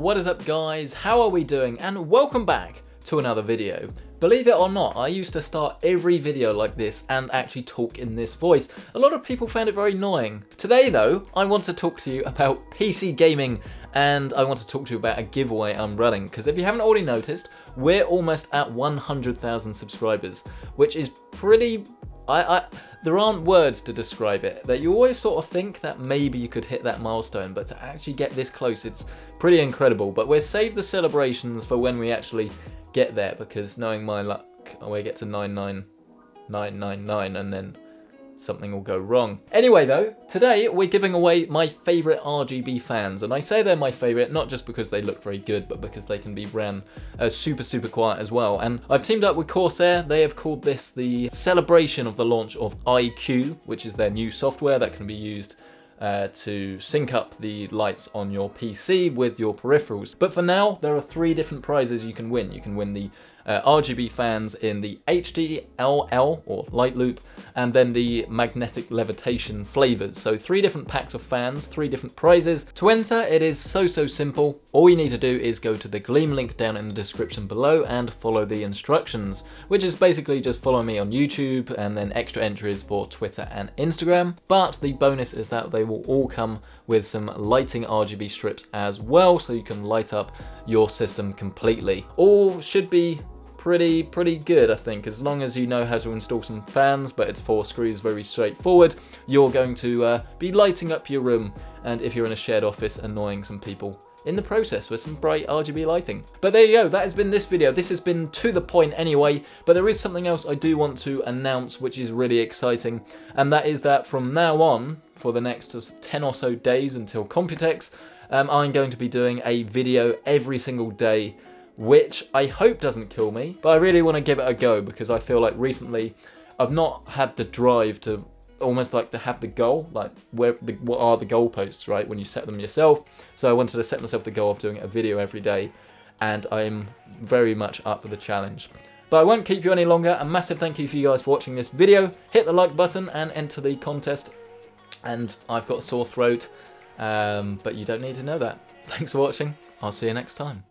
What is up guys, how are we doing, and welcome back to another video. Believe it or not, I used to start every video like this and actually talk in this voice. A lot of people found it very annoying. Today though, I want to talk to you about PC gaming, and I want to talk to you about a giveaway I'm running, because if you haven't already noticed, we're almost at 100,000 subscribers, which is pretty... there aren't words to describe it. That you always sort of think that maybe you could hit that milestone, but to actually get this close, it's pretty incredible. But we'll save the celebrations for when we actually get there, because knowing my luck, we get to 99999 and then something will go wrong. Anyway though, today we're giving away my favourite RGB fans, and I say they're my favourite not just because they look very good, but because they can be ran super quiet as well. And I've teamed up with Corsair. They have called this the celebration of the launch of iCUE, which is their new software that can be used to sync up the lights on your PC with your peripherals. But for now, there are 3 different prizes you can win. You can win the RGB fans in the HD LL or light loop, and then the magnetic levitation flavors. So 3 different packs of fans, 3 different prizes. To enter, it is so simple. All you need to do is go to the Gleam link down in the description below and follow the instructions, which is basically just follow me on YouTube and then extra entries for Twitter and Instagram. But the bonus is that they will all come with some lighting RGB strips as well, so you can light up your system completely. All should be pretty good, I think, as long as you know how to install some fans, but it's 4 screws, very straightforward. You're going to be lighting up your room, and if you're in a shared office, annoying some people in the process with some bright RGB lighting. But there you go, that has been this video. This has been to the point anyway, but there is something else I do want to announce which is really exciting, and that is that from now on, for the next 10 or so days until Computex, I'm going to be doing a video every single day, which I hope doesn't kill me, but I really want to give it a go, because I feel like recently I've not had the drive to almost like to have the goal, like what are the goalposts, right, when you set them yourself. So I wanted to set myself the goal of doing a video every day, and I'm very much up for the challenge. But I won't keep you any longer. A massive thank you for you guys for watching this video. Hit the like button and enter the contest. And I've got a sore throat, but you don't need to know that. Thanks for watching. I'll see you next time.